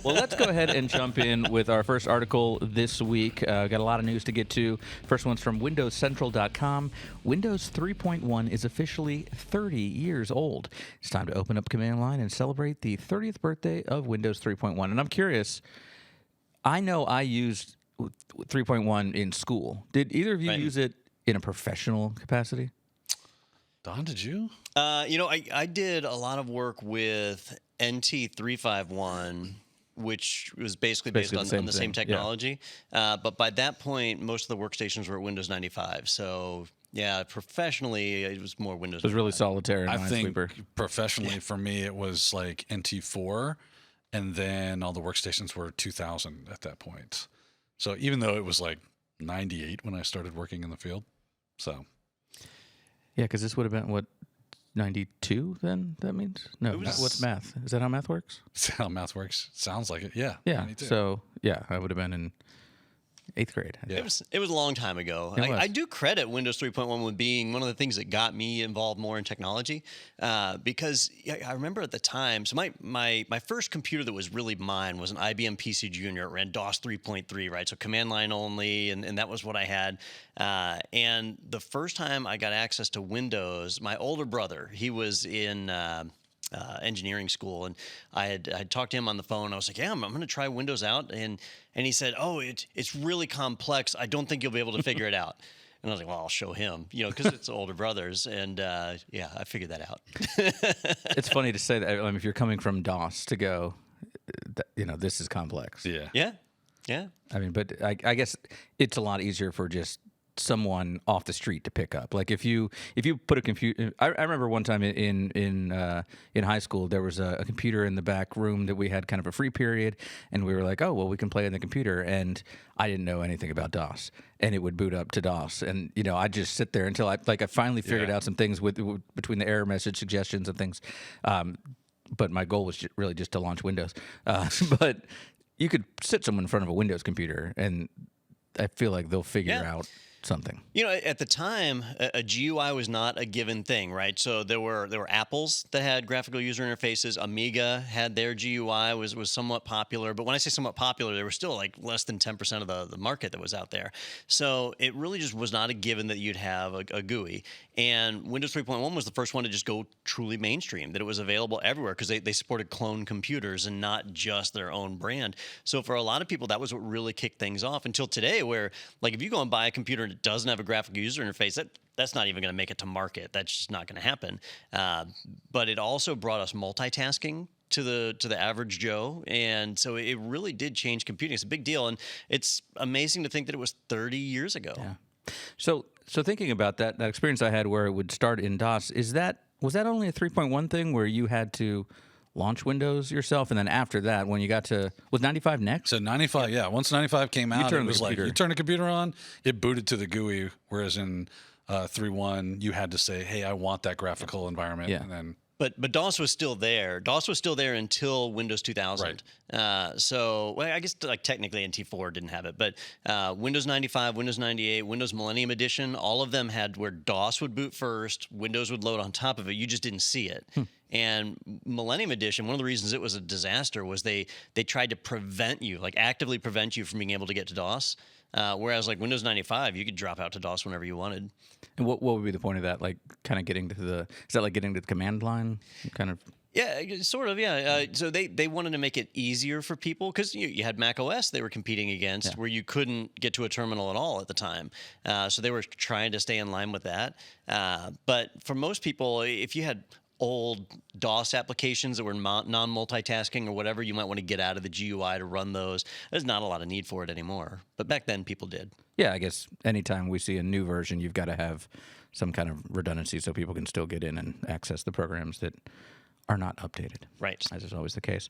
Well, let's go ahead and jump in with our first article this week. Got a lot of news to get to. First one's from WindowsCentral.com. Windows 3.1 is officially 30 years old. It's time to open up command line and celebrate the 30th birthday of Windows 3.1. And I'm curious, I know I used 3.1 in school. Did either of you use it in a professional capacity? Don, did you? I did a lot of work with NT 351, which was basically based on the same technology. Yeah. But by that point, most of the workstations were at Windows 95. So, yeah, professionally, it was more Windows 95. It was really Solitaire and Minesweeper. I think professionally, for me, it was like NT4, and then all the workstations were 2000 at that point. So even though it was like 98 when I started working in the field. So. Yeah, because this would have been, what, 92 then, that means? No, what's math? Is that how math works? Is that how math works? Sounds like it, yeah. Yeah, 92. so, yeah, I would have been in 8th grade. Yeah. It was a long time ago. I do credit Windows 3.1 with being one of the things that got me involved more in technology because I remember at the time, so my first computer that was really mine was an IBM PC Junior. It ran DOS 3.3, right? So command line only, and that was what I had. And the first time I got access to Windows, my older brother, he was in engineering school, and I'd talked to him on the phone. I was like, yeah, I'm going to try Windows out, and he said, oh, it's really complex. I don't think you'll be able to figure it out. And I was like, well, I'll show him, because it's older brothers, and yeah, I figured that out. It's funny to say that. I mean, if you're coming from DOS to go, this is complex. Yeah. I mean, but I guess it's a lot easier for just someone off the street to pick up. Like if you put a computer, I remember one time in high school there was a computer in the back room that we had kind of a free period, and we were like, oh well, we can play on the computer, and I didn't know anything about DOS, and it would boot up to DOS, and I'd just sit there until I finally figured out some things between the error message suggestions and things. But my goal was really just to launch Windows. But you could sit someone in front of a Windows computer, and I feel like they'll figure out something. At the time, a GUI was not a given thing, right? So there were Apples that had graphical user interfaces. Amiga had their GUI, was somewhat popular. But when I say somewhat popular, there was still like less than 10% of the market that was out there. So it really just was not a given that you'd have a GUI. And Windows 3.1 was the first one to just go truly mainstream, that it was available everywhere because they supported clone computers and not just their own brand. So for a lot of people, that was what really kicked things off until today, where like if you go and buy a computer and it doesn't have a graphical user interface, that's not even going to make it to market. That's just not going to happen. But it also brought us multitasking to the average Joe, and so it really did change computing. It's a big deal, and it's amazing to think that it was 30 years ago. Yeah. So thinking about that experience I had where it would start in DOS, was that only a 3.1 thing where you had to launch Windows yourself, and then after that, when you got to, was 95 next? So 95, yeah. Once 95 came out, it was like you turn the computer on, it booted to the GUI, whereas in 3.1, you had to say, hey, I want that graphical environment. Yeah. And then But DOS was still there. DOS was still there until Windows 2000. Right. So I guess like technically NT4 didn't have it, but Windows 95, Windows 98, Windows Millennium Edition, all of them had where DOS would boot first, Windows would load on top of it. You just didn't see it. And Millennium Edition, one of the reasons it was a disaster was they tried to prevent you, like actively prevent you from being able to get to DOS. Whereas like Windows 95, you could drop out to DOS whenever you wanted. And what would be the point of that? Like kind of getting to is that like getting to the command line? Kind of. Yeah, sort of, yeah. So they wanted to make it easier for people because you had Mac OS they were competing against where you couldn't get to a terminal at all at the time. So they were trying to stay in line with that. But for most people, if you had old DOS applications that were non-multitasking or whatever, you might want to get out of the GUI to run those. There's not a lot of need for it anymore. But back then, people did. Yeah, I guess anytime we see a new version, you've got to have some kind of redundancy so people can still get in and access the programs that are not updated. Right. As is always the case.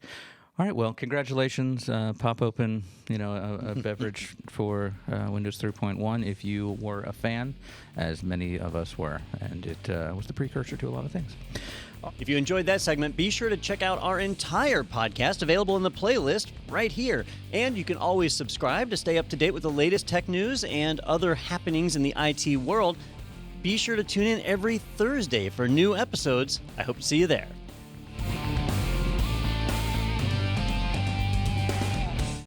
All right, well, congratulations. Pop open, a beverage for Windows 3.1 if you were a fan, as many of us were. And it was the precursor to a lot of things. If you enjoyed that segment, be sure to check out our entire podcast available in the playlist right here. And you can always subscribe to stay up to date with the latest tech news and other happenings in the IT world. Be sure to tune in every Thursday for new episodes. I hope to see you there.